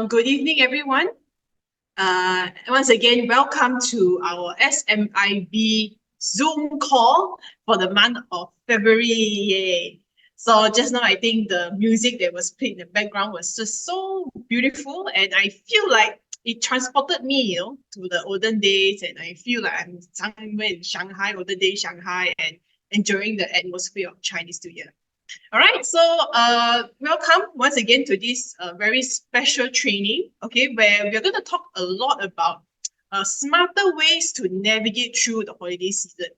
Good evening, everyone. Once again, welcome to our SMIB Zoom call for the month of February. Yay. So just now, I think the music that was played in the background was just so beautiful, and I feel like it transported me, to the olden days, and I feel like I'm somewhere in Shanghai, olden days Shanghai, and enjoying the atmosphere of Chinese New Year. All right, so welcome once again to this very special training, okay, where we're going to talk a lot about smarter ways to navigate through the holiday season.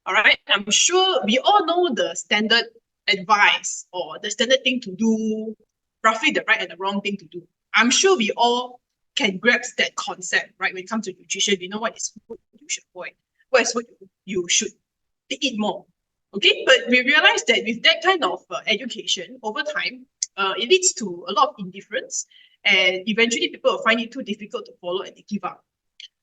All right, I'm sure we all know the standard advice or the standard thing to do, roughly the right and the wrong thing to do. I'm sure we all can grasp that concept, right? When it comes to nutrition, we know what is food you should avoid, what is food you should eat more. Okay, but we realize that with that kind of education over time, it leads to a lot of indifference, and eventually people will find it too difficult to follow and they give up.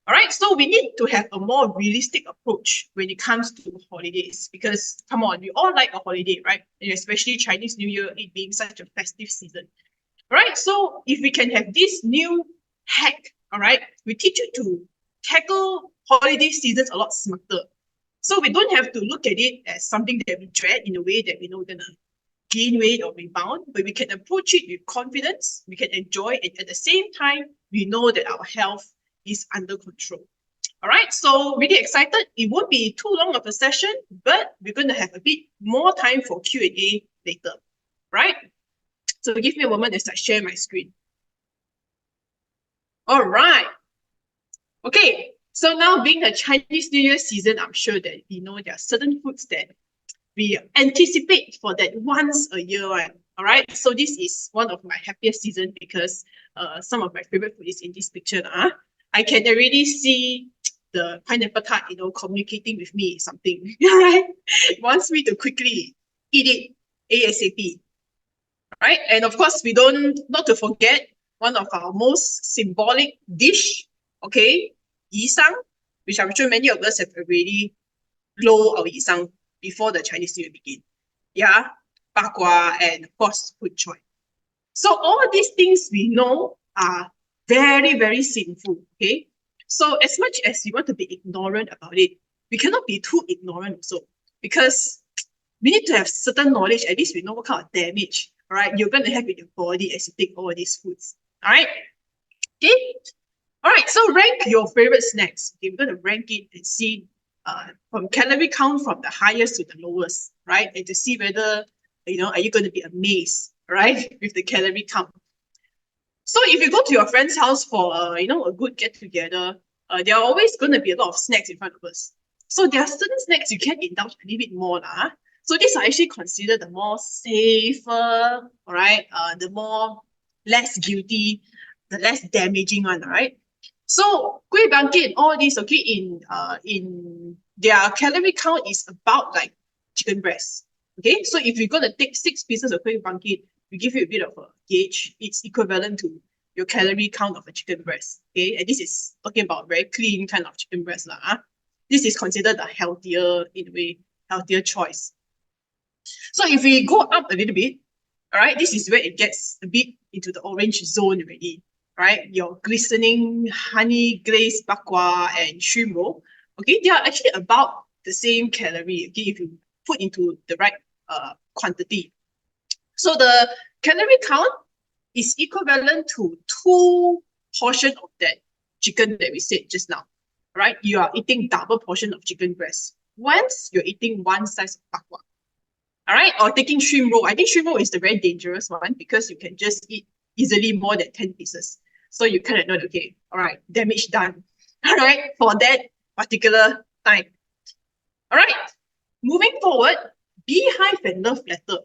All right, so we need to have a more realistic approach when it comes to holidays, because come on, we all like a holiday, right? And especially Chinese New Year, it being such a festive season. All right, so if we can have this new hack, all right, we teach you to tackle holiday seasons a lot smarter. So we don't have to look at it as something that we dread in a way that we know we're going to gain weight or rebound, but we can approach it with confidence, we can enjoy it. At the same time, we know that our health is under control. All right, so really excited. It won't be too long of a session, but we're going to have a bit more time for Q&A later, right? So give me a moment as I share my screen. All right. Okay. So now being the Chinese New Year season, I'm sure that there are certain foods that we anticipate for that once a year one. All right. So this is one of my happiest season because some of my favorite food is in this picture. I can already see the pineapple tart, communicating with me something. Right? It wants me to quickly eat it ASAP. Right? And of course, not to forget one of our most symbolic dish, okay, yisang, which I'm sure many of us have already blow our yisang before the Chinese New Year begin. Yeah, bakwa, and of course, put choy. So all these things we know are very, very sinful, okay? So as much as we want to be ignorant about it, we cannot be too ignorant also, because we need to have certain knowledge. At least we know what kind of damage, all right, you're going to have in your body as you take all these foods, all right? Okay. All right, so rank your favorite snacks. Okay, we're going to rank it and see from calorie count from the highest to the lowest, right? And to see whether, are you going to be amazed, right, with the calorie count. So if you go to your friend's house for, a good get-together, there are always going to be a lot of snacks in front of us. So there are certain snacks you can indulge a little bit more. So these are actually considered the more safer, all right, the more less guilty, the less damaging one, all right? So kueh bangkit, all these, okay, in their calorie count is about like chicken breast. Okay, so if you're gonna take 6 pieces of kueh bangkit, we give you a bit of a gauge. It's equivalent to your calorie count of a chicken breast. Okay, and this is talking about very clean kind of chicken breast. This is considered a healthier, in a way, healthier choice. So if we go up a little bit, all right, this is where it gets a bit into the orange zone already. Right, your glistening honey glazed bakwa and shrimp roll, okay, they are actually about the same calorie, okay, if you put into the right quantity. So the calorie count is equivalent to 2 portions of that chicken that we said just now. Right, you are eating double portion of chicken breast once you're eating 1 slice of bakwa. All right, or taking shrimp roll. I think shrimp roll is the very dangerous one because you can just eat easily more than 10 pieces. So you kind of know, okay, all right, damage done, all right, for that particular time. All right, moving forward, beehive and love letter.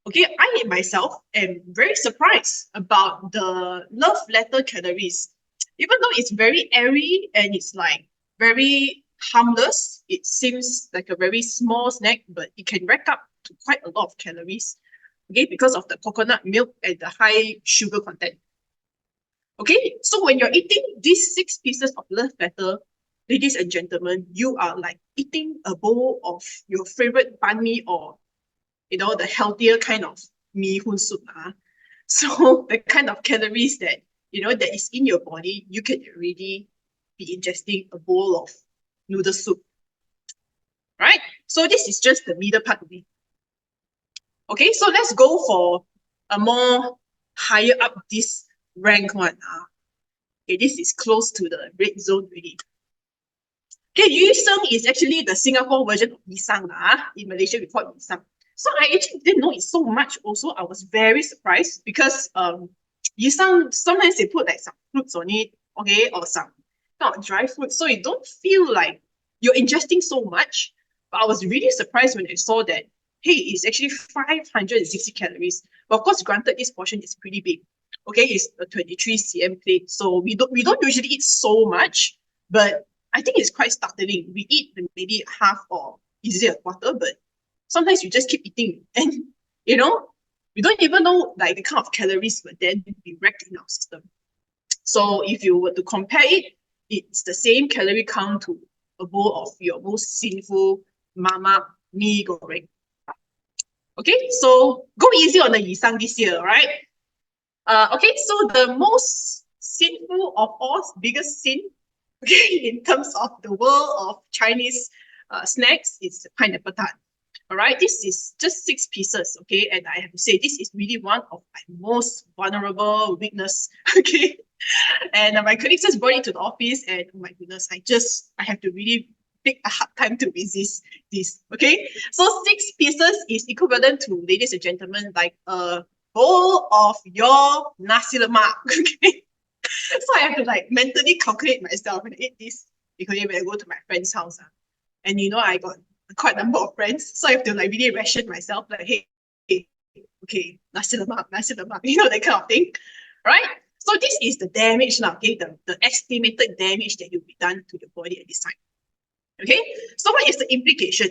Okay, I myself am very surprised about the love letter calories. Even though it's very airy and it's like very harmless, it seems like a very small snack, but it can rack up to quite a lot of calories, okay, because of the coconut milk and the high sugar content. Okay, so when you're eating these 6 pieces of love letter, ladies and gentlemen, you are like eating a bowl of your favorite banh mi or, the healthier kind of mee hoon soup. So the kind of calories that that is in your body, you can already be ingesting a bowl of noodle soup, right? So this is just the middle part of it. Okay, so let's go for a more higher up this rank one. Okay, this is close to the red zone already. Okay, yu sheng is actually the Singapore version of yisang. In Malaysia, we call it yisang. So I actually didn't know it so much also. I was very surprised because yisang, sometimes they put like some fruits on it, okay, or some not dry fruit. So you don't feel like you're ingesting so much. But I was really surprised when I saw that, hey, it's actually 560 calories. But of course, granted, this portion is pretty big. Okay, it's a 23 cm plate. So we don't usually eat so much, but I think it's quite startling. We eat maybe half or easily a quarter, but sometimes you just keep eating. And, we don't even know like the kind of calories but then be wrecked in our system. So if you were to compare it, it's the same calorie count to a bowl of your most sinful mama mee goreng. Okay, so go easy on the yisang this year, right? Okay, so the most sinful of all, biggest sin, okay, in terms of the world of Chinese snacks, is pineapple tart. All right, this is just 6 pieces, okay, and I have to say this is really one of my most vulnerable weakness, okay. And my colleagues just brought it to the office, and oh my goodness, I have to really take a hard time to resist this, okay. So 6 pieces is equivalent to, ladies and gentlemen, like a bowl of your nasi lemak, okay. So I have to like mentally calculate myself when I eat this, because when I go to my friend's house, and I got quite a number of friends, so I have to like really ration myself, like, hey, okay, nasi lemak, that kind of thing, right? So this is the damage now, okay, the estimated damage that will be done to your body at this time. Okay, so what is the implication?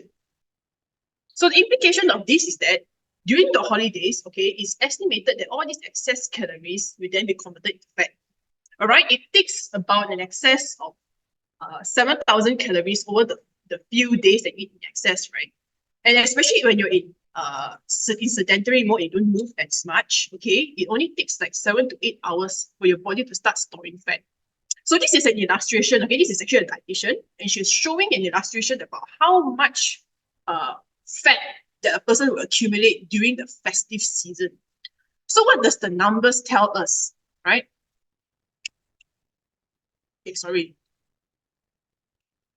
So the implication of this is that during the holidays, okay, it's estimated that all these excess calories will then be converted into fat. All right, it takes about an excess of 7,000 calories over the few days that you eat in excess, right? And especially when you're in sedentary mode, you don't move as much, okay? It only takes like 7 to 8 hours for your body to start storing fat. So this is an illustration, okay? This is actually a dietitian, and she's showing an illustration about how much fat that a person will accumulate during the festive season. So what does the numbers tell us, right? Okay, sorry.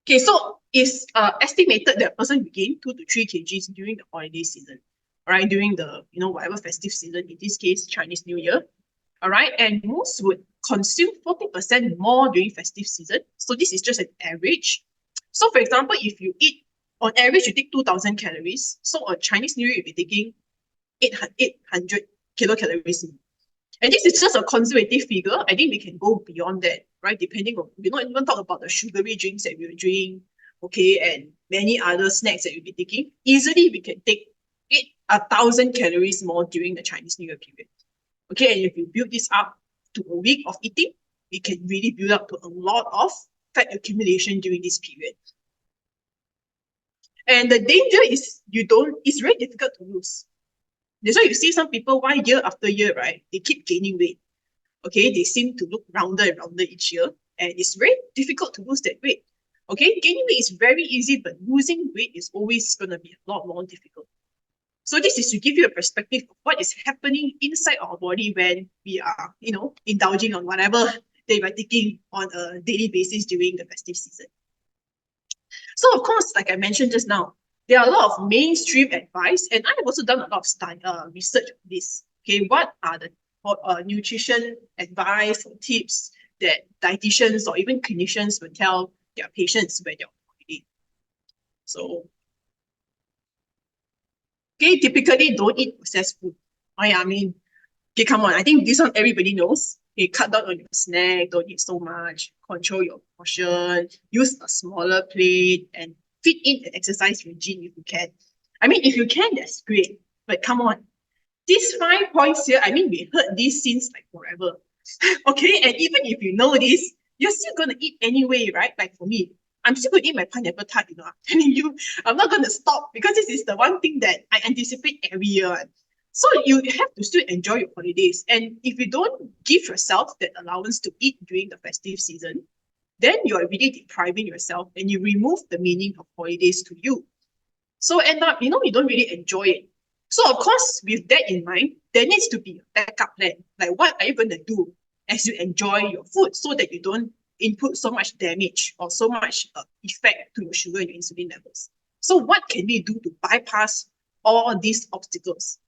Okay, so it's estimated that a person will gain 2 to 3 kgs during the holiday season, right? During the, whatever festive season, in this case, Chinese New Year, all right? And most would consume 40% more during festive season. So this is just an average. So for example, if you eat, on average, you take 2,000 calories. So on Chinese New Year, you'll be taking 800 kilocalories. And this is just a conservative figure. I think we can go beyond that, right? Depending on, we don't even talk about the sugary drinks that we will drink, okay, and many other snacks that we'll be taking. Easily, we can take 1,000 calories more during the Chinese New Year period. Okay, and if you build this up to a week of eating, it can really build up to a lot of fat accumulation during this period. And the danger is it's very difficult to lose. That's why you see some people, why year after year, right? They keep gaining weight. Okay, they seem to look rounder and rounder each year, and it's very difficult to lose that weight. Okay, gaining weight is very easy, but losing weight is always going to be a lot more difficult. So this is to give you a perspective of what is happening inside our body when we are, indulging on whatever they are taking on a daily basis during the festive season. So of course, like I mentioned just now, there are a lot of mainstream advice, and I have also done a lot of research on this. Okay, what are the nutrition advice or tips that dietitians or even clinicians will tell their patients when they're on holiday? So, okay, typically don't eat processed food. I mean, okay, come on. I think this one everybody knows. Okay, cut down on your snack, don't eat so much, control your portion, use a smaller plate, and fit in an exercise regime if you can. I mean, if you can, that's great. But come on, these 5 points here, I mean, we heard these since like forever. Okay, and even if you know this, you're still gonna eat anyway, right? Like for me, I'm still gonna eat my pineapple tart, I'm telling you, I'm not gonna stop because this is the one thing that I anticipate every year. So you have to still enjoy your holidays. And if you don't give yourself that allowance to eat during the festive season, then you are really depriving yourself and you remove the meaning of holidays to you. So end up, you don't really enjoy it. So of course, with that in mind, there needs to be a backup plan. Like what are you going to do as you enjoy your food so that you don't input so much damage or so much effect to your sugar and your insulin levels. So what can we do to bypass all these obstacles?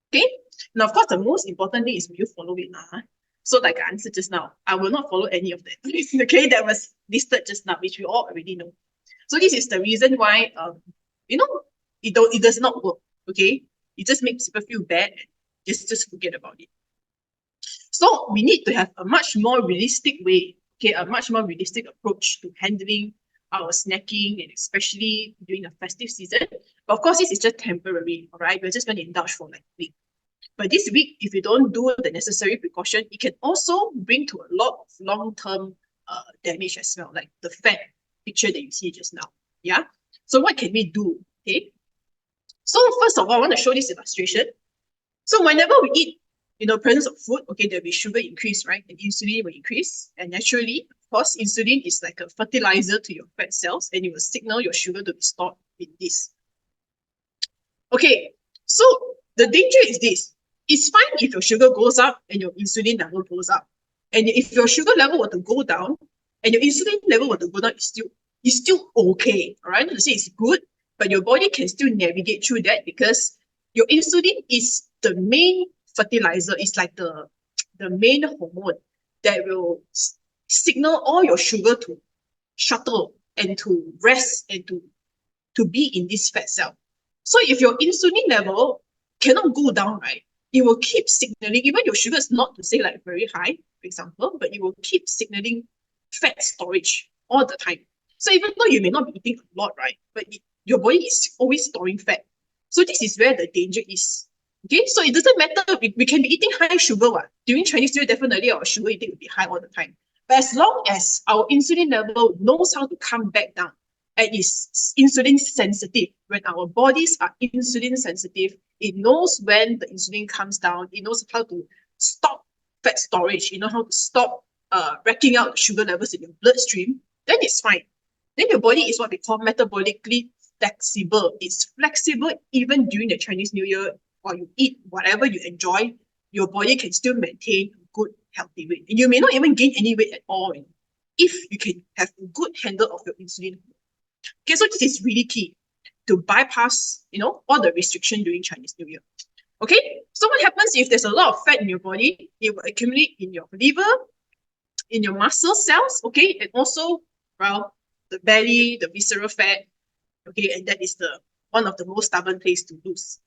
Okay. Now, of course, the most important thing is will you follow it now? So like I answered just now, I will not follow any of that. Okay, that was listed just now, which we all already know. So this is the reason why it does not work. Okay, it just makes people feel bad and just forget about it. So we need to have a much more realistic way, okay, a much more realistic approach to handling our snacking and especially during the festive season. But of course, this is just temporary, all right? We're just going to indulge for like a week. But this week, if you don't do the necessary precaution, it can also bring to a lot of long-term damage as well, like the fat picture that you see just now. Yeah. So what can we do? Okay. So first of all, I want to show this illustration. So whenever we eat, presence of food, okay, there'll be sugar increase, right? And insulin will increase. And naturally, of course, insulin is like a fertilizer to your fat cells and it will signal your sugar to be stored in this. Okay, so the danger is this. It's fine if your sugar goes up and your insulin level goes up. And if your sugar level were to go down and your insulin level were to go down, it's still okay. All right, not to say it's good, but your body can still navigate through that because your insulin is the main fertilizer. It's like the main hormone that will signal all your sugar to shuttle and to rest and to be in this fat cell. So if your insulin level cannot go down, right, it will keep signaling, even your sugar is not to say like very high, for example, but it will keep signaling fat storage all the time. So even though you may not be eating a lot, right, but your body is always storing fat. So this is where the danger is. Okay, so it doesn't matter, we can be eating high sugar. During Chinese New Year, definitely our sugar intake will be high all the time. But as long as our insulin level knows how to come back down, and is insulin sensitive. When our bodies are insulin sensitive, it knows when the insulin comes down. It knows how to stop fat storage. You know how to stop racking out sugar levels in your bloodstream. Then it's fine. Then your body is what we call metabolically flexible. It's flexible even during the Chinese New Year while you eat whatever you enjoy. Your body can still maintain a good, healthy weight. And you may not even gain any weight at all if you can have a good handle of your insulin. Okay, so this is really key to bypass, all the restriction during Chinese New Year. Okay, so what happens if there's a lot of fat in your body? It will accumulate in your liver, in your muscle cells, okay, and also, the belly, the visceral fat, okay, and that is one of the most stubborn place to lose.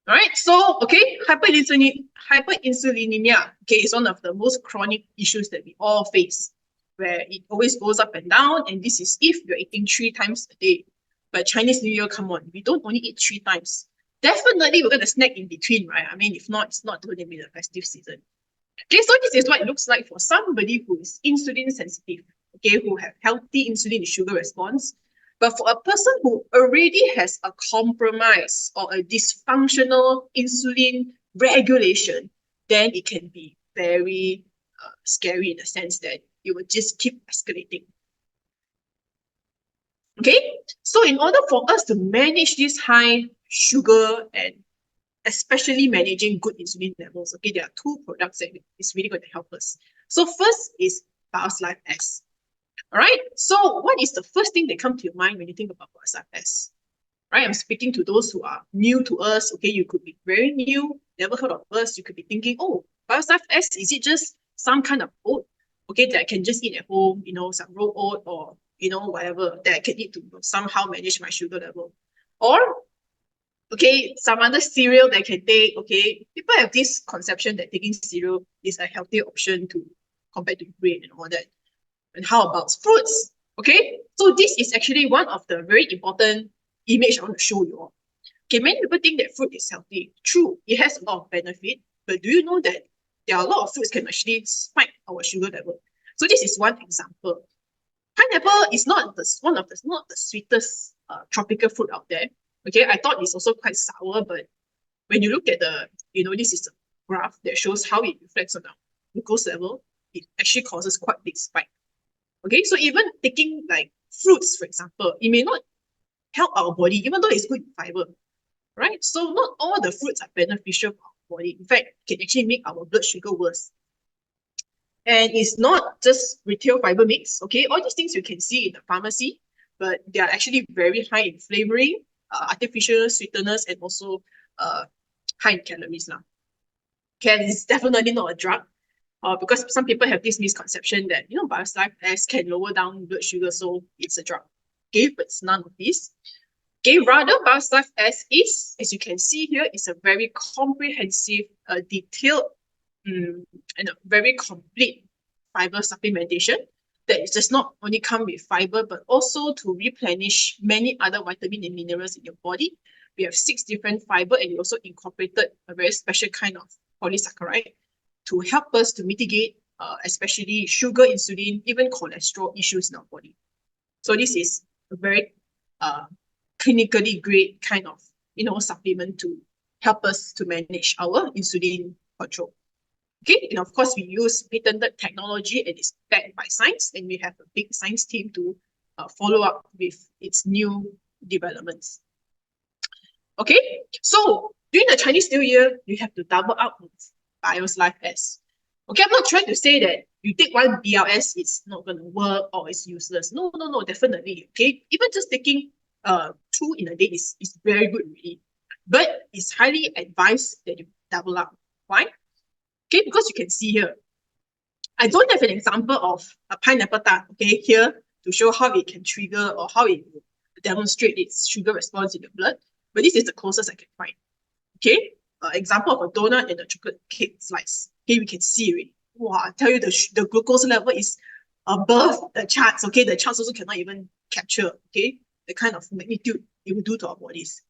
All right, so, okay, hyperinsulinemia, okay, is one of the most chronic issues that we all face, where it always goes up and down, and this is if you're eating 3 times a day. But Chinese New Year, come on, we don't only eat 3 times. Definitely we're going to snack in between, right? I mean, if not, it's not going to be the festive season. Okay, so this is what it looks like for somebody who is insulin sensitive, okay, who have healthy insulin and sugar response. But for a person who already has a compromise or a dysfunctional insulin regulation, then it can be very scary in the sense that it will just keep escalating. Okay, so in order for us to manage this high sugar and especially managing good insulin levels, okay, there are 2 products that is really going to help us. So first is BioSlife S. All right, so what is the first thing that comes to your mind when you think about BioSlife S? Right, I'm speaking to those who are new to us. Okay, you could be very new, never heard of us. You could be thinking, oh, BioSlife S, is it just some kind of oat, okay, that I can just eat at home, some raw oat or, whatever that I can eat to somehow manage my sugar level? Or, okay, some other cereal that I can take, okay? People have this conception that taking cereal is a healthy option to compared to grain and all that. And how about fruits? Okay, so this is actually one of the very important image I want to show you all. Okay, many people think that fruit is healthy. True, it has a lot of benefit, but do you know that there are a lot of fruits can actually spike our sugar level? So this is one example. Pineapple is not the sweetest tropical fruit out there, Okay, I thought it's also quite sour, but when you look at the, this is a graph that shows how it reflects on the glucose level, it actually causes quite big spike. Okay, so even taking like fruits, for example, it may not help our body, even though it's good fiber, right? So not all the fruits are beneficial for our body. In fact, it can actually make our blood sugar worse. And it's not just retail fiber mix, okay? All these things you can see in the pharmacy, but they are actually very high in flavoring, artificial sweeteners, and also high in calories now. Okay, it's definitely not a drug, because some people have this misconception that, Bioslife S can lower down blood sugar, so it's a drug. Okay, but it's none of these. Okay, rather, Bioslife S is, as you can see here, is a very comprehensive, detailed, and a very complete fiber supplementation that does not only come with fiber, but also to replenish many other vitamin and minerals in your body. We have 6 different fiber, and we also incorporated a very special kind of polysaccharide to help us to mitigate, especially sugar, insulin, even cholesterol issues in our body. So this is a very clinically great kind of, supplement to help us to manage our insulin control. Okay, and of course, we use patented technology and it's backed by science, and we have a big science team to follow up with its new developments. Okay, so during the Chinese New Year, you have to double up on Bioslife S. Okay, I'm not trying to say that you take one BLS, it's not going to work or it's useless. No, definitely. Okay, even just taking 2 in a day is very good, really. But it's highly advised that you double up. Why? Okay, because you can see here, I don't have an example of a pineapple tart, okay, here to show how it can trigger or how it will demonstrate its sugar response in the blood. But this is the closest I can find. Okay, example of a donut and a chocolate cake slice. Okay, we can see it. Wow, I tell you, the glucose level is above the charts. Okay, the charts also cannot even capture, okay, the kind of magnitude it will do to our bodies.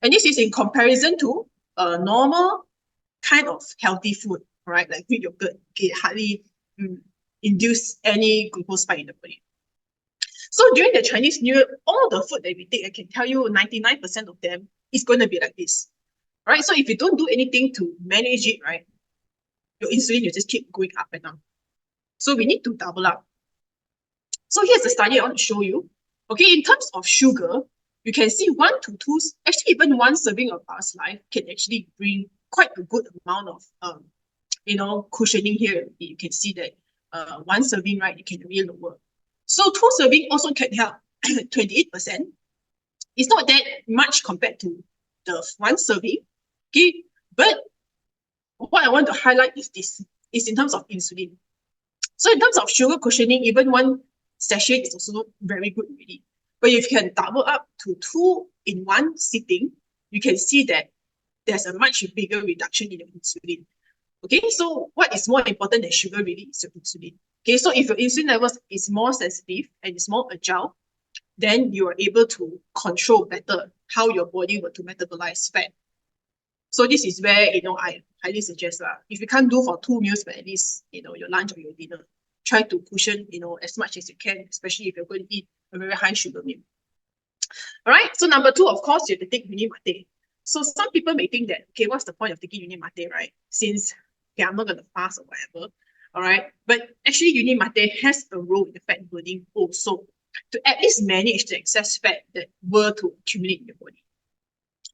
And this is in comparison to a normal kind of healthy food, right? Like Greek yogurt, okay, hardly induce any glucose spike in the body. So during the Chinese New Year, all the food that we take, I can tell you 99% of them is going to be like this. Right? So if you don't do anything to manage it, right, your insulin will just keep going up and down. So we need to double up. So here's the study I want to show you. Okay, in terms of sugar, you can see 1 to 2, actually even 1 serving of Bioslife can actually bring quite a good amount of cushioning here. You can see that 1 serving, right, it can really lower. So 2 serving also can help 28%. It's not that much compared to the 1 serving. Okay, but what I want to highlight is this, is in terms of insulin. So in terms of sugar cushioning, even 1 sachet is also very good already. But if you can double up to 2 in 1 sitting, you can see that there's a much bigger reduction in your insulin. Okay, so what is more important than sugar really is your insulin. Okay, so if your insulin levels is more sensitive and is more agile, then you are able to control better how your body will to metabolize fat. So this is where, I highly suggest if you can't do for 2 meals, but at least, your lunch or your dinner, try to cushion, as much as you can, especially if you're going to eat a very high sugar meal. All right, so number 2, of course, you have to take Unicity. So some people may think that, okay, what's the point of taking Unicity, right? Since, okay, I'm not going to fast or whatever, all right? But actually, Unicity has a role in the fat burning also, to at least manage the excess fat that were to accumulate in your body.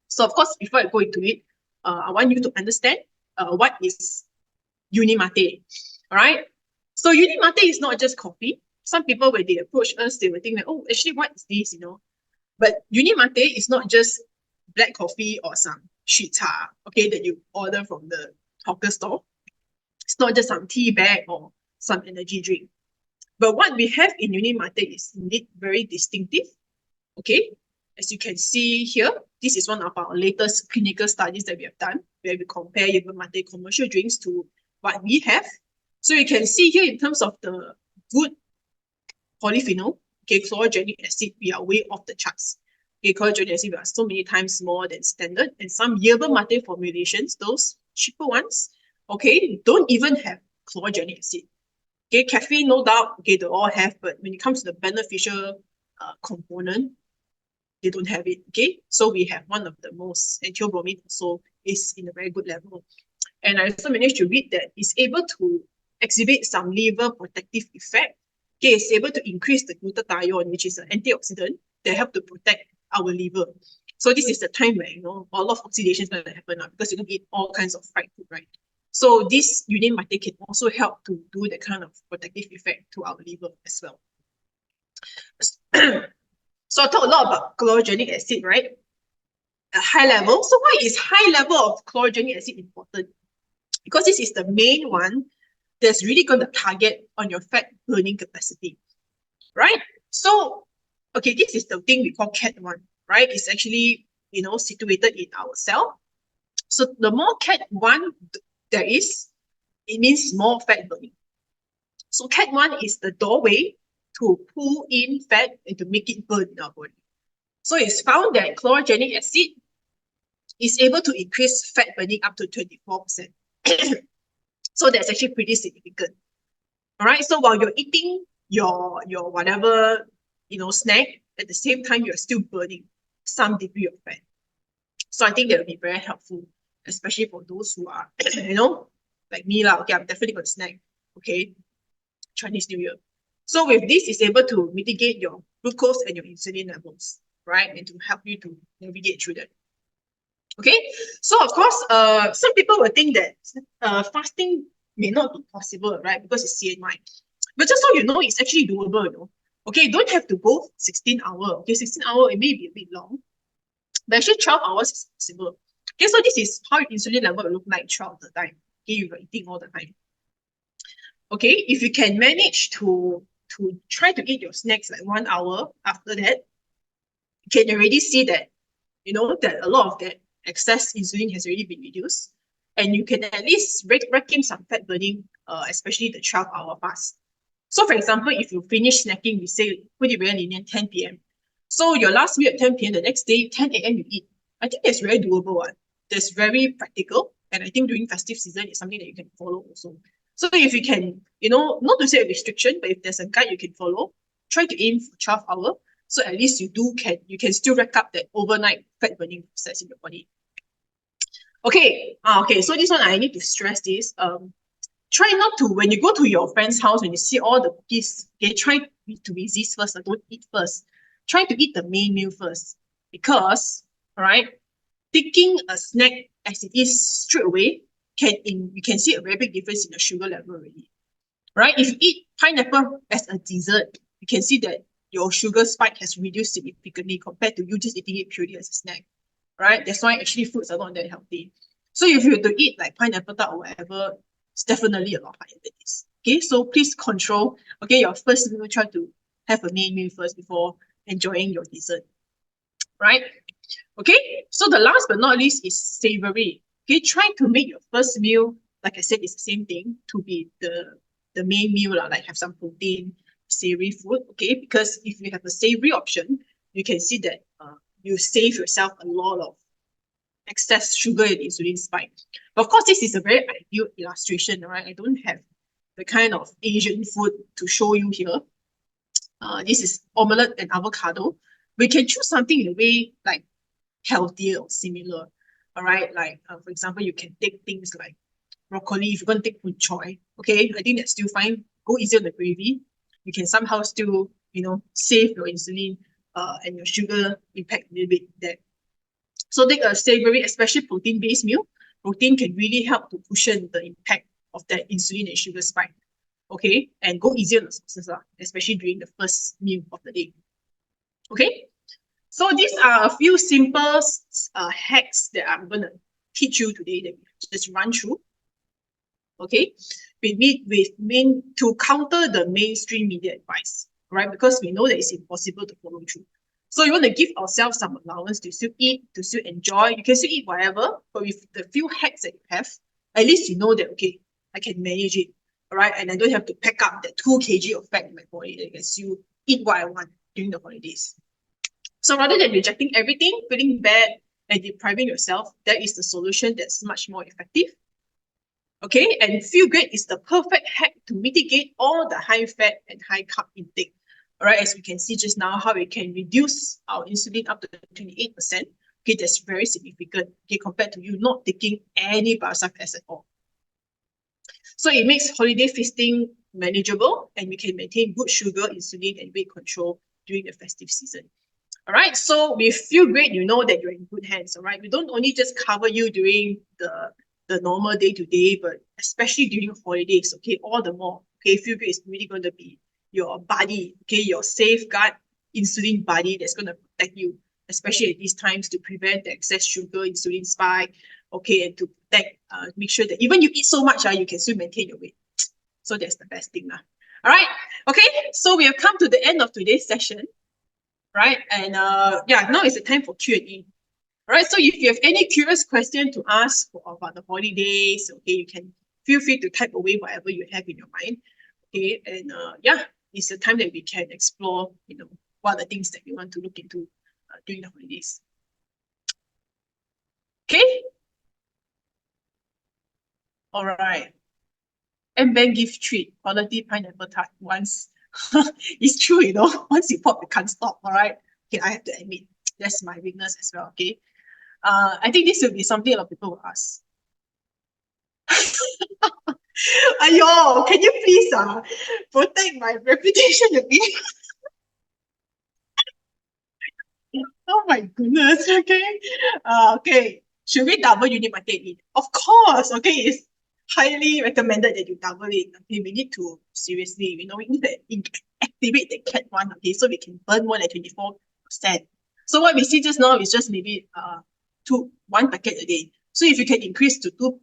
So of course, before I go into it, I want you to understand what is Unicity, all right? So Unicity is not just coffee. Some people, when they approach us, they will think that, oh, actually, what is this, But Unicity is not just black coffee or some shit cha, okay, that you order from the hawker store. It's not just some tea bag or some energy drink. But what we have in Unicity is indeed very distinctive, okay? As you can see here, this is one of our latest clinical studies that we have done, where we compare yerba mate commercial drinks to what we have. So you can see here in terms of the good polyphenol, okay, chlorogenic acid, we are way off the charts. Okay, chlorogenic acid, we are so many times more than standard. And some yerba mate formulations, those cheaper ones, okay, don't even have chlorogenic acid. Okay, caffeine, no doubt, okay, they all have, but when it comes to the beneficial component, they don't have it. Okay, so we have one of the most, and theobromine also is in a very good level. And I also managed to read that it's able to exhibit some liver protective effect. Okay, it's able to increase the glutathione, which is an antioxidant that help to protect our liver. So this is the time where a lot of oxidation is going to happen now because you don't eat all kinds of fried food, right? So this urine mate can also help to do that kind of protective effect to our liver as well. So I talked a lot about chlorogenic acid, right? A high level. So why is high level of chlorogenic acid important? Because this is the main one that's really going to target on your fat burning capacity, right? So, okay, this is the thing we call CAT1, right? It's actually, situated in our cell. So the more CAT1 there is, it means more fat burning. So CAT1 is the doorway to pull in fat and to make it burn in our body. So it's found that chlorogenic acid is able to increase fat burning up to 24%. So that's actually pretty significant. All right. So while you're eating your whatever snack, at the same time you're still burning some degree of fat. So I think that would be very helpful, especially for those who are, like me lah. Okay, I'm definitely gonna snack. Okay, Chinese New Year. So with this, it's able to mitigate your glucose and your insulin levels, right, and to help you to navigate through that. Okay, so of course, some people will think that fasting may not be possible, right, because it's CNY. But just so you know, it's actually doable, Okay, you don't have to go 16 hours. Okay, 16 hours, it may be a bit long, but actually 12 hours is possible. Okay, so this is how your insulin level will look like throughout the time. Okay, you're eating all the time. Okay, if you can manage to try to eat your snacks like 1 hour after that, you can already see that, that a lot of that excess insulin has already been reduced. And you can at least rack in some fat burning, especially the 12-hour fast. So for example, if you finish snacking, we say, put it very linear, 10 p.m. So your last meal at 10 p.m., the next day, 10 a.m. you eat. I think that's very doable one. That's very practical. And I think during festive season, it's something that you can follow also. So if you can, not to say a restriction, but if there's a guide you can follow, try to aim for 12 hours. So at least you can still rack up that overnight fat burning process in your body. Okay, so this one I need to stress this. Try not to, when you go to your friend's house, when you see all the cookies, okay, try to resist first, don't eat first. Try to eat the main meal first. Because, all right, taking a snack as it is straight away, you can see a very big difference in the sugar level already. Right? If you eat pineapple as a dessert, you can see that your sugar spike has reduced significantly compared to you just eating it purely as a snack. Right? That's why actually fruits are not that healthy. So if you were to eat like pineapple tart or whatever, it's definitely a lot higher than this. Okay, so please control. Okay, your first meal, try to have a main meal first before enjoying your dessert. Right? Okay, so the last but not least is savory. Okay, try to make your first meal, like I said, it's the same thing, to be the main meal, like have some protein, savory food. Okay, because if you have a savory option, you can see that you save yourself a lot of excess sugar and insulin spike. But of course, this is a very ideal illustration, right? I don't have the kind of Asian food to show you here. This is omelette and avocado. We can choose something in a way like healthier or similar. All right, like for example, you can take things like broccoli. If you're going to take pun choy, okay, I think that's still fine. Go easy on the gravy. You can somehow still, save your insulin and your sugar impact a little bit there. So take a savory, especially protein-based meal. Protein can really help to cushion the impact of that insulin and sugar spike. Okay, and go easy on the sauces, especially during the first meal of the day. Okay, so these are a few simple hacks that I'm going to teach you today that we just run through. Okay, to counter the mainstream media advice, right? Because we know that it's impossible to follow through. So you want to give ourselves some allowance to still eat, to still enjoy. You can still eat whatever, but with the few hacks that you have, at least you know that, okay, I can manage it, all right? And I don't have to pack up that 2 kg of fat in my body. I can still eat what I want during the holidays. So rather than rejecting everything, feeling bad, and depriving yourself, that is the solution that's much more effective. Okay, and Feel Great is the perfect hack to mitigate all the high fat and high carb intake. All right, as we can see just now, how it can reduce our insulin up to 28%. Okay, that's very significant, okay, compared to you not taking any Biosaf at all. So it makes holiday feasting manageable, and we can maintain good sugar, insulin, and weight control during the festive season. All right, so we feel great, you know that you're in good hands. All right, we don't only just cover you during the normal day-to-day, but especially during holidays, okay, all the more. Okay, feel great is really going to be your buddy, okay, your safeguard insulin buddy that's going to protect you, especially at these times, to prevent the excess sugar, insulin spike, okay, and to protect, make sure that even you eat so much, you can still maintain your weight. So that's the best thing. All right, okay, so we have come to the end of today's session, right? And yeah, now is the time for Q&A. All right, so if you have any curious question to ask about the holidays, okay, you can feel free to type away whatever you have in your mind. Okay, and yeah, it's the time that we can explore, you know, what are the things that we want to look into during the holidays. Okay. All right. And then give treat, quality pineapple tart once. It's true, you know, once you pop, you can't stop. All right. Okay, I have to admit, that's my weakness as well. Okay. I think this will be something a lot of people will ask. Ayo, can you please protect my reputation a bit? Oh my goodness, okay. Okay, should we double unit market it? Of course, okay, it's highly recommended that you double it. Okay, we need to seriously, you know, we need to activate the cat one, okay, so we can burn more than 24%. So what we see just now is just maybe one packet a day. So if you can increase to two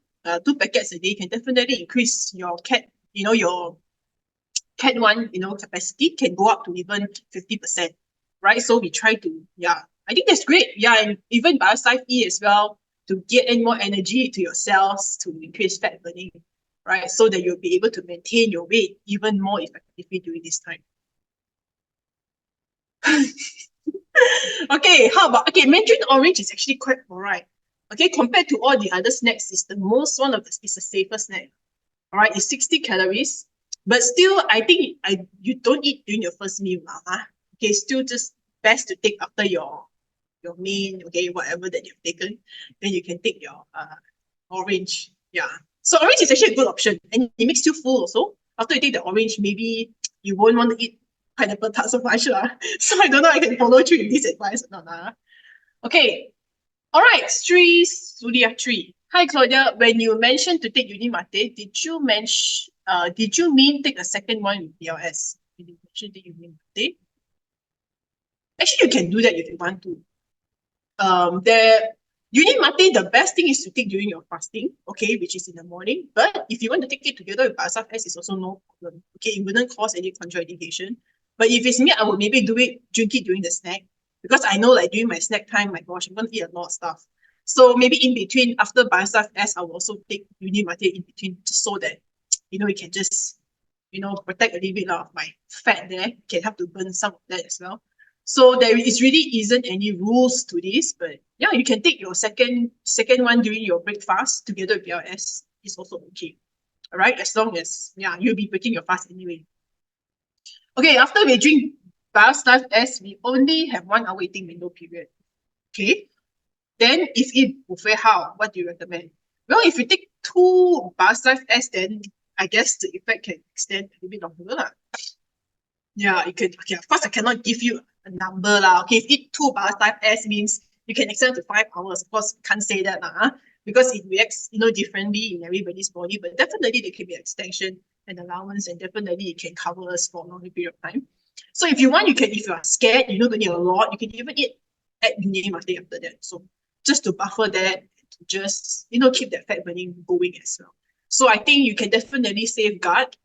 packets a day, you can definitely increase your cat, you know, your cat one, you know, capacity can go up to even 50%, right? So we try to, yeah, I think that's great. Yeah, and even Biosaf E as well, to get in more energy to your cells to increase fat burning, right? So that you'll be able to maintain your weight even more effectively during this time. Okay, how about, okay, mandarin orange is actually quite alright. Okay, compared to all the other snacks, it's the most one of the, it's the safest snack. All right, it's 60 calories, but still, I think you don't eat during your first meal, okay, still just best to take after your main, okay, whatever that you've taken, then you can take your orange. Yeah, so orange is actually a good option, and it makes you full also. After you take the orange, maybe you won't want to eat pineapple tart so much. So I don't know I can follow through with this advice or not. Okay, all right, Sri Surya Tree. Hi, Claudia. When you mentioned to take Unimate, did you mean take a second one with BLS? When you mentioned take Unimate? Actually, you can do that if you want to. The Unimate, the best thing is to take during your fasting, okay, which is in the morning. But if you want to take it together with Biosaf S, it's also no problem. Okay, it wouldn't cause any contraindication. But if it's me, I would maybe drink it during the snack. Because I know like during my snack time, my gosh, I'm gonna eat a lot of stuff. So maybe in between, after Biosaf S, I will also take Unimate in between, just so that, you know, it can just, you know, protect a little bit of my fat there. Can help to burn some of that as well. So there is really isn't any rules to this, but yeah, you can take your second one during your breakfast together with your S. It's also okay. All right, as long as, yeah, you'll be breaking your fast anyway. Okay, after we drink Biosaf S, we only have 1 hour eating window period. Okay, then if eat buffet, how? What do you recommend? Well, if you take 2 Biosaf S, then I guess the effect can extend a little bit longer. Yeah, you can. Okay, of course, I cannot give you a number lah. Okay, if eat 2 Biosaf S means you can extend to 5 hours. Of course, can't say that because it reacts, you know, differently in everybody's body. But definitely there can be extension and allowance, and definitely it can cover us for a longer period of time. So if you want, you can. If you are scared, you're not going to eat a lot. You can even eat at Unimate after that. So just to buffer that, to just, you know, keep that fat burning going as well. So I think you can definitely safeguard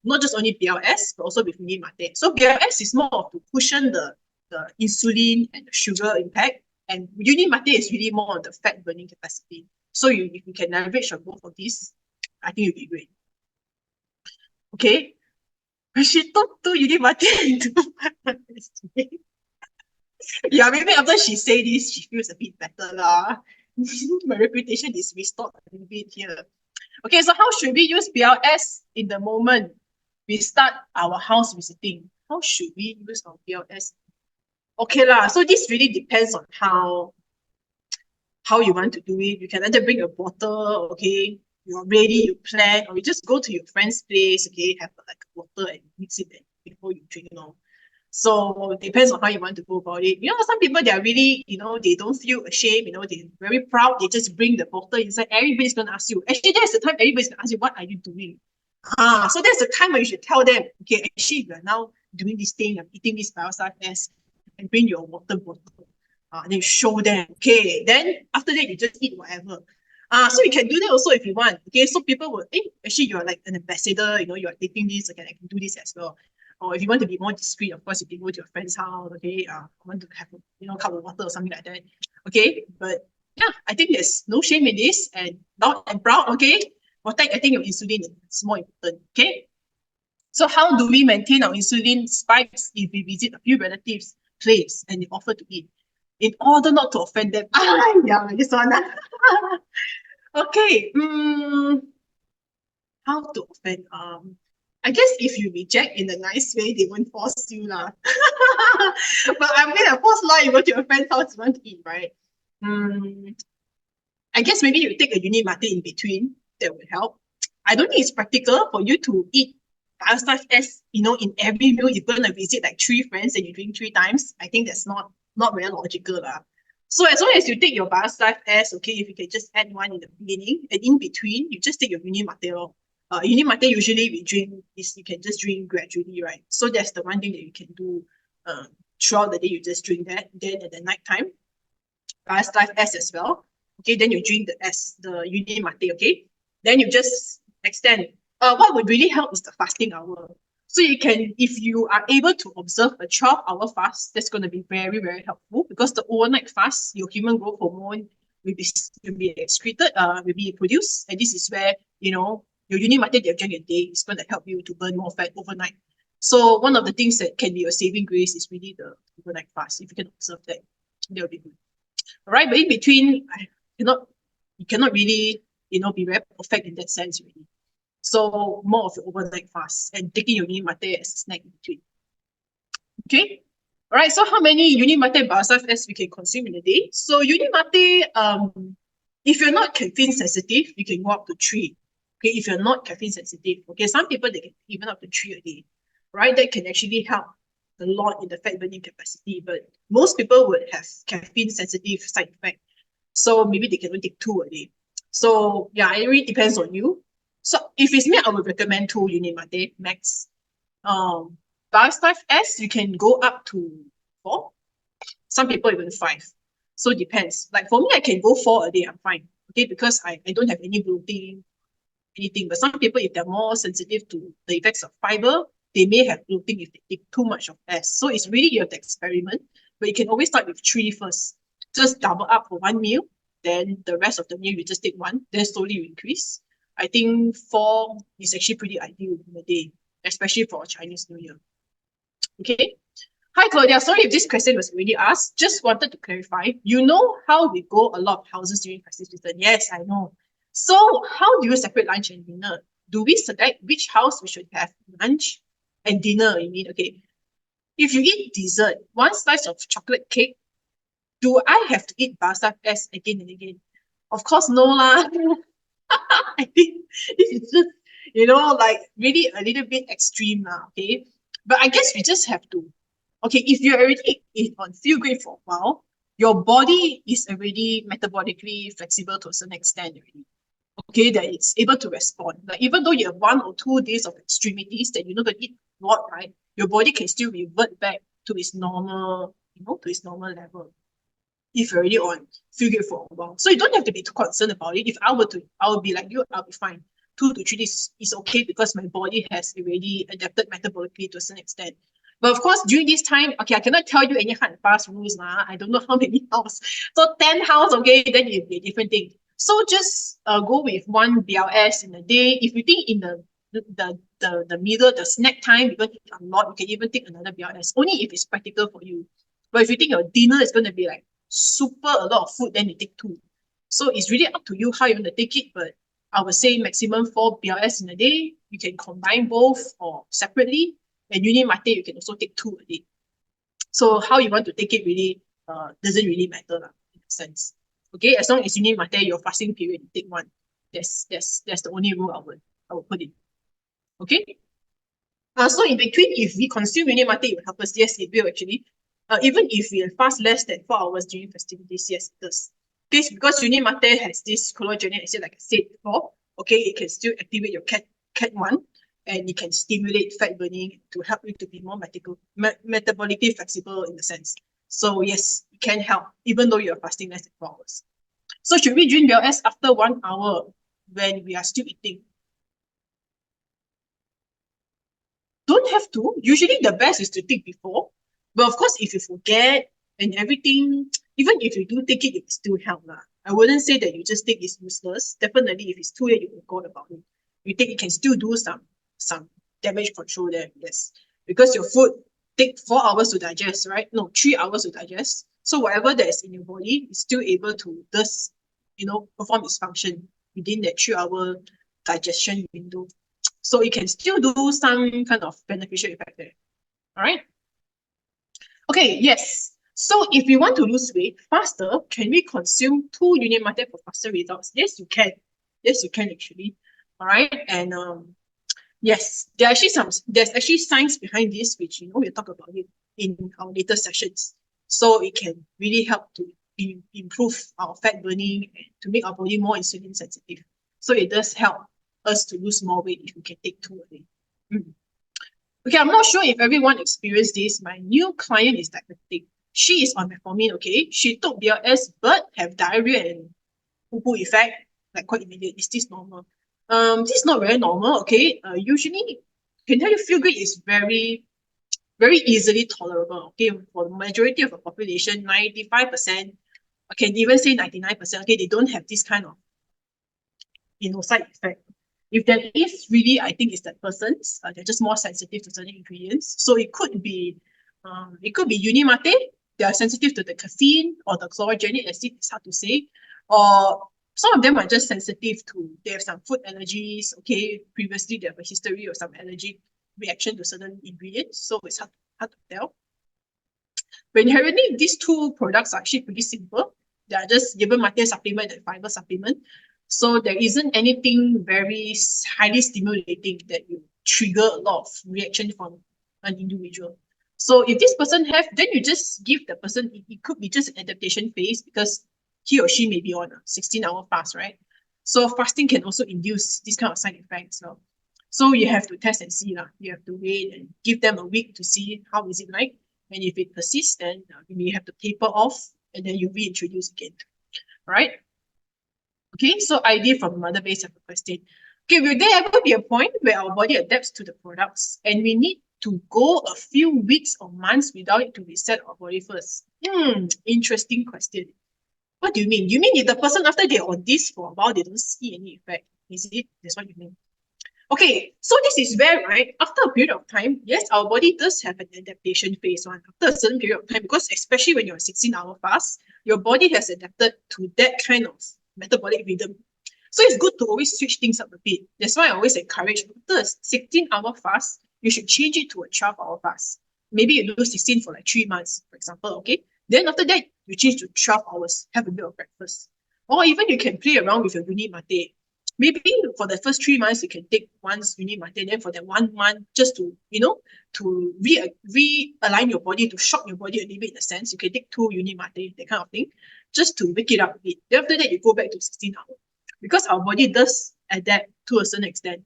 not just only BLS, but also with Unimate. So BLS is more of to cushion the insulin and the sugar impact, and Unimate is really more on the fat burning capacity. So if you can leverage on both of these, I think it'll be great. Okay. She took 2 Unimate into yeah, maybe after she say this, she feels a bit better lah. My reputation is restored a little bit here. Okay, so how should we use BLS in the moment we start our house visiting? how should we use our BLS? Okay lah, so this really depends on how you want to do it. You can either bring a bottle, okay, you're ready, you plan, or you just go to your friend's place, okay, have like a water and mix it before you drink, So it depends on how you want to go about it. Some people, they are really, they don't feel ashamed, they're very proud. They just bring the bottle inside. Everybody's going to ask you. Actually, that's the time everybody's going to ask you, what are you doing? So that's the time when you should tell them, okay, actually, you're now doing this thing, I'm eating this biostar test, and bring your water bottle. Then you show them, okay, then after that, you just eat whatever. So you can do that also if you want. Okay, so people will, actually, you're like an ambassador, you're taking this, okay, I can do this as well. Or if you want to be more discreet, of course, you can go to your friend's house, okay, I want to have a cup of water or something like that. Okay, but yeah, I think there's no shame in this, and loud and proud, okay? Getting your insulin is more important, okay? So how do we maintain our insulin spikes if we visit a few relatives' place and they offer to eat? In order not to offend them. Yeah, this one. Okay. How to offend? I guess if you reject in a nice way, they won't force you lah. But I mean, of course, you go to your friend's house, you want to eat, right? I guess maybe you take a Unicity in between. That would help. I don't think it's practical for you to eat biostar S, in every meal you're going to visit like 3 friends and you drink 3 times. I think that's not very logical lah. So as long as you take your biostar S, okay, if you can just add one in the beginning and in between, you just take your Unicity. Unicity usually we drink is you can just drink gradually, right? So that's the one thing that you can do throughout the day. You just drink that. Then at the night time, biostar S as well. Okay, then you drink the Unicity, okay? Then you just extend. What would really help is the fasting hour. So you can, if you are able to observe a 12-hour fast, that's going to be very, very helpful because the overnight fast, your human growth hormone will be excreted, will be produced. And this is where, your Unicity that you drink a day is going to help you to burn more fat overnight. So one of the things that can be a saving grace is really the overnight fast. If you can observe that, that will be good. All right, but in between, you cannot really, be very perfect in that sense really. So more of the overnight fast and taking your Unicity as a snack in between. Okay. All right. So how many Unicity biostar S we can consume in a day? So Unicity, if you're not caffeine sensitive, you can go up to 3. Okay. If you're not caffeine sensitive, okay. Some people, they can even up to 3 a day, right? That can actually help a lot in the fat burning capacity, but most people would have caffeine sensitive side effect. So maybe they can only take 2 a day. So yeah, it really depends on you. So if it's me, I would recommend 2 Unicity max. biostar S, you can go up to 4. Some people even 5. So it depends. Like for me, I can go 4 a day, I'm fine. Okay, because I don't have any bloating, anything. But some people, if they're more sensitive to the effects of fiber, they may have bloating if they take too much of S. So it's really you have to experiment. But you can always start with 3 first. Just double up for 1 meal. Then the rest of the meal, you just take 1. Then slowly you increase. I think 4 is actually pretty ideal in a day, especially for Chinese New Year. Okay. Hi, Claudia. Sorry if this question was already asked. Just wanted to clarify. You know how we go a lot of houses during festive season? Yes, I know. So how do you separate lunch and dinner? Do we select which house we should have lunch and dinner? You mean, okay. If you eat dessert, 1 slice of chocolate cake, do I have to eat biostar S again and again? Of course, no lah. I think this is just, like really a little bit extreme now, okay? But I guess we just have to, okay, if you're already on feel great for a while, your body is already metabolically flexible to a certain extent already. Okay, that it's able to respond. Like even though you have 1 or 2 days of extremities that you're not going to eat a lot, right? Your body can still revert back to its normal, to its normal level. If you're already on feel good for a while. So you don't have to be too concerned about it. If I would be like you, I'll be fine. 2 to 3 days is okay because my body has already adapted metabolically to a certain extent. But of course, during this time, okay, I cannot tell you any hard and fast rules. I don't know how many house. So 10 house, okay, then it'll be a different thing. So just go with 1 BLS in a day. If you think in the middle, the snack time, you're going to eat a lot, you can even take another BLS, only if it's practical for you. But if you think your dinner is going to be like super a lot of food, then you take 2. So it's really up to you how you want to take it. But I would say maximum 4 BLS in a day. You can combine both or separately. And uni mate, you can also take 2 a day. So how you want to take it really doesn't really matter in a sense. Okay, as long as uni mate, your fasting period, you take 1. That's the only rule I would put in. Okay. So in between, if we consume uni mate, it will help us. Yes, it will actually. Even if we fast less than 4 hours during festivities, yes, it does. Okay, because uni mate has this collagen acid, like I said before. Okay, it can still activate your CAT1, and it can stimulate fat burning to help you to be more metabolically flexible in a sense. So yes, it can help, even though you're fasting less than 4 hours. So should we drink BLS after 1 hour when we are still eating? Don't have to. Usually the best is to take before. But of course, if you forget and everything, even if you do take it, it will still help. I wouldn't say that you just take is useless. Definitely, if it's too late, you forgot about it. You take it can still do some damage control there, yes. Because your food take 4 hours to digest, right? No, 3 hours to digest. So whatever that is in your body is still able to thus, perform its function within that 3-hour digestion window. So it can still do some kind of beneficial effect there. All right. Okay, yes. So if we want to lose weight faster, can we consume 2 uni mate for faster results? Yes, you can. Yes, you can actually. All right. And yes, there's actually science behind this, which we'll talk about it in our later sessions. So it can really help to improve our fat burning and to make our body more insulin sensitive. So it does help us to lose more weight if we can take 2 a day. Okay, I'm not sure if everyone experienced this. My new client is diabetic. She is on metformin, okay? She took BLS but have diarrhea and poo effect, like quite immediate. Is this normal? This is not very normal, okay? Usually, can tell you feel good is very, very easily tolerable, okay? For the majority of the population, 95%, I can even say 99%, okay, they don't have this kind of, side effect. If there is really, I think it's that person's, they're just more sensitive to certain ingredients. So it could be uni mate, they are sensitive to the caffeine or the chlorogenic acid, it's hard to say. Or some of them are just sensitive to, they have some food allergies, okay, previously they have a history of some allergic reaction to certain ingredients, so it's hard to tell. But inherently, these 2 products are actually pretty simple. They are just given mate supplement and fiber supplement. So there isn't anything very highly stimulating that will trigger a lot of reaction from an individual. So if this person have, then you just give the person, it could be just an adaptation phase because he or she may be on a 16-hour fast, right? So fasting can also induce this kind of side effects. So you have to test and see. You have to wait and give them a week to see how is it like. And if it persists, then you may have to taper off and then you reintroduce again. All right? Okay, so idea from mother base have a question. Okay, will there ever be a point where our body adapts to the products and we need to go a few weeks or months without it to reset our body first? Interesting question. What do you mean? You mean if the person after they're on this for a while, they don't see any effect? Is it? That's what you mean. Okay, so this is where, right, after a period of time, yes, our body does have an adaptation phase after a certain period of time, because especially when you're a 16-hour fast, your body has adapted to that kind of metabolic rhythm. So it's good to always switch things up a bit. That's why I always encourage after a 16-hour fast, you should change it to a 12-hour fast. Maybe you do 16 for like 3 months, for example, okay? Then after that, you change to 12 hours, have a bit of breakfast. Or even you can play around with your uni mate. Maybe for the first 3 months, you can take once uni mate, then for that 1 month, just to, to realign your body, to shock your body a little bit in a sense, you can take 2 uni mate, that kind of thing, just to wake it up a bit. Then after that, you go back to 16 hours. Because our body does adapt to a certain extent.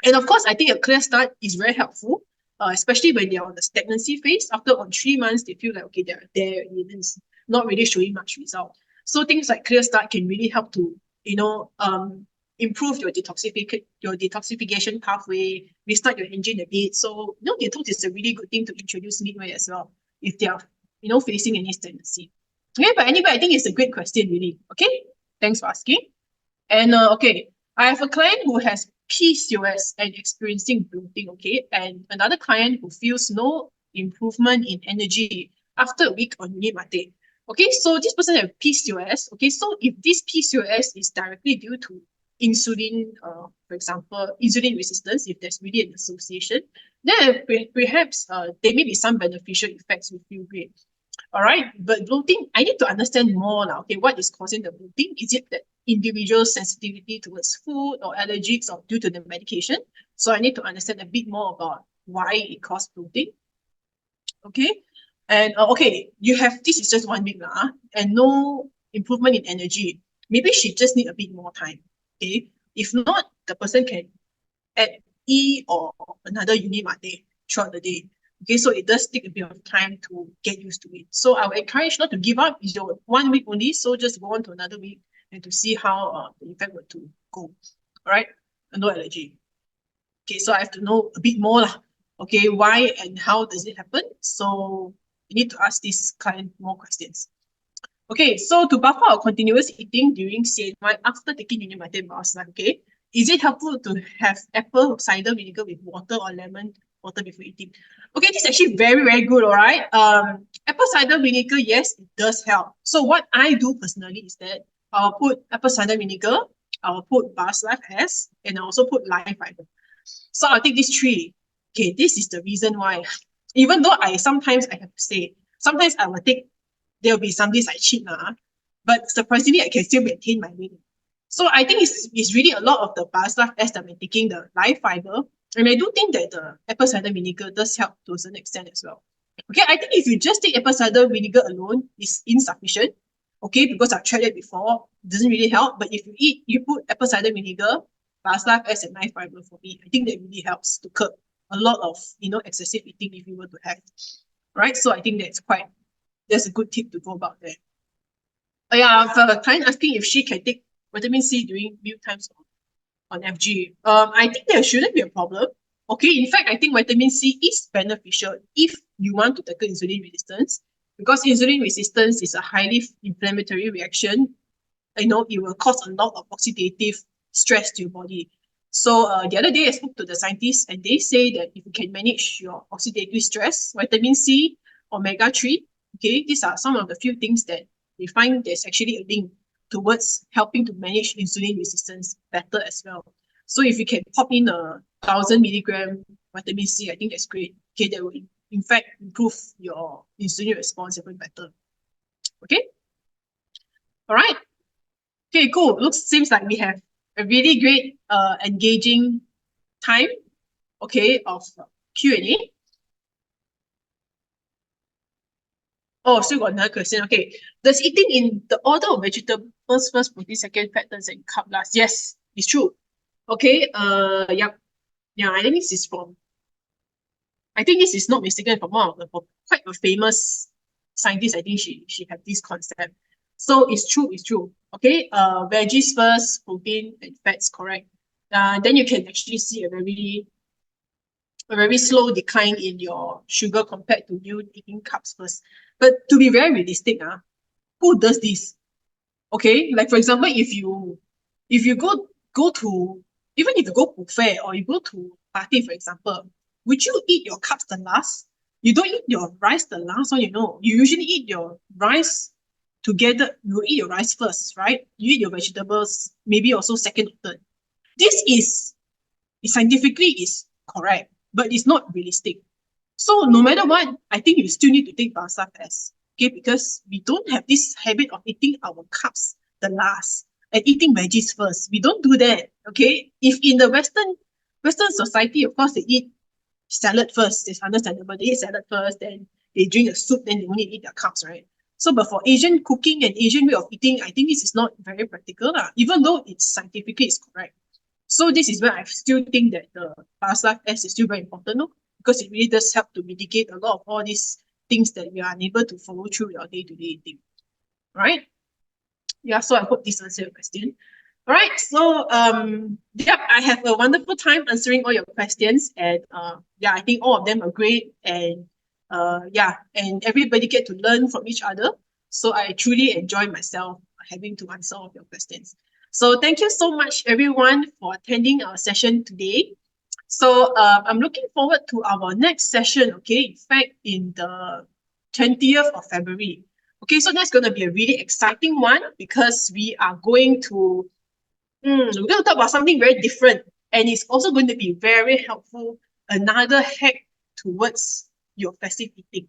And of course, I think a clear start is very helpful, especially when they're on the stagnancy phase. After on 3 months, they feel like, okay, they're there, and it's not really showing much result. So things like clear start can really help to, improve your detoxification pathway, restart your engine a bit. So, detox is a really good thing to introduce midway as well, if they are, facing any stagnancy. Okay, but anyway, I think it's a great question, really. Okay, thanks for asking. And okay, I have a client who has PCOS and experiencing bloating, okay, and another client who feels no improvement in energy after a week on uni mate. Okay, so this person has PCOS. Okay, so if this PCOS is directly due to insulin, for example, insulin resistance, if there's really an association, then perhaps there may be some beneficial effects with feel great. All right, but bloating, I need to understand more now. Okay, what is causing the bloating? Is it that individual sensitivity towards food or allergies or due to the medication? So I need to understand a bit more about why it causes bloating. Okay, and okay, you have, this is just 1 week now, and no improvement in energy. Maybe she just need a bit more time. Okay, if not, the person can add E or another unit mate throughout the day. Okay, so it does take a bit of time to get used to it. So I would encourage not to give up. It's your 1 week only, so just go on to another week and to see how the effect were to go. All right, no allergy. Okay, so I have to know a bit more lah. Okay, why and how does it happen? So you need to ask this client more questions. Okay, so to buffer our continuous eating during CNY after taking Unimatin bars, okay, is it helpful to have apple cider vinegar with water or lemon water before eating? Okay, this is actually very, very good, all right? Apple cider vinegar, yes, it does help. So what I do personally is that I'll put apple cider vinegar, I'll put Bars Life S, and I also put lime fiber. So I'll take these three. Okay, this is the reason why. Even though sometimes I have to say, sometimes I will take, there'll be some days I cheat, but surprisingly, I can still maintain my weight. So I think it's really a lot of the Bars Life S that I'm taking the live fiber. And I do think that the apple cider vinegar does help to a certain extent as well. Okay, I think if you just take apple cider vinegar alone, it's insufficient. Okay, because I've tried it before, it doesn't really help. But if you put apple cider vinegar, Bars Life S and live fiber for me, I think that really helps to curb a lot of excessive eating if you were to have. Right? So I think that's a good tip to go about there. Yeah, for a client asking if she can take vitamin C during meal times on FG. I think there shouldn't be a problem. Okay, in fact, I think vitamin C is beneficial if you want to tackle insulin resistance, because insulin resistance is a highly inflammatory reaction. It will cause a lot of oxidative stress to your body. So the other day I spoke to the scientists and they say that if you can manage your oxidative stress, vitamin C, omega-3, okay, these are some of the few things that they find there's actually a link towards helping to manage insulin resistance better as well. So if you can pop in 1,000 mg vitamin C, I think that's great. Okay, that will in fact improve your insulin response even better. Okay, all right. Okay, cool. Seems like we have a really great engaging time, okay, of Q&A. Oh, still got another question. Okay. Does eating in the order of vegetables first, protein, second, fat, third, and carb last? Yes, it's true. Okay, yep. Yeah, I think this is not mistaken from one of the quite a famous scientist. I think she had this concept. So it's true. Okay, veggies first, protein and fats, correct. Then you can actually see a very slow decline in your sugar compared to you eating carbs first. But to be very realistic, who does this? Okay, like for example, if you go to, even if you go buffet or you go to party, for example, would you eat your carbs the last? You don't eat your rice the last one, you usually eat your rice together. You eat your rice first, right? You eat your vegetables maybe also second or third. This is scientifically is correct, but it's not realistic. So no matter what, I think you still need to take Basa fast, okay? Because we don't have this habit of eating our carbs the last and eating veggies first. We don't do that, okay? If in the Western society, of course, they eat salad first. It's understandable. They eat salad first, then they drink a soup, then they only eat their carbs, right? So, but for Asian cooking and Asian way of eating, I think this is not very practical, even though it's scientifically it's correct. So this is where I still think that the Basa S is still very important, because it really does help to mitigate a lot of all these things that we are unable to follow through with our day-to-day eating. Right? Yeah, so I hope this answers your question. All right, so yep, I have a wonderful time answering all your questions, and yeah, I think all of them are great, and yeah, and everybody get to learn from each other. So I truly enjoy myself having to answer all of your questions. So thank you so much, everyone, for attending our session today. So I'm looking forward to our next session, okay? In fact, in the 20th of February. Okay, so that's going to be a really exciting one because we are going to We're going to talk about something very different, and it's also going to be very helpful. Another hack towards your festive eating.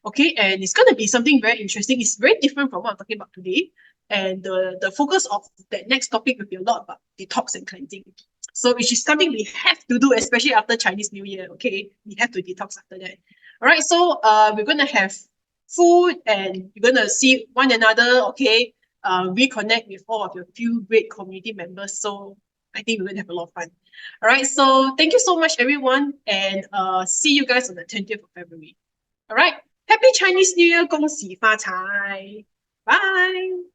Okay, and it's going to be something very interesting. It's very different from what I'm talking about today. And the focus of that next topic will be a lot about detox and cleansing. So which is something we have to do, especially after Chinese New Year. Okay, we have to detox after that. All right, so we're going to have food and we're going to see one another. Okay, reconnect with all of your few great community members. So I think we're going to have a lot of fun. All right, so thank you so much, everyone, and see you guys on the 20th of February. All right, Happy Chinese New Year, 恭喜发财. Bye.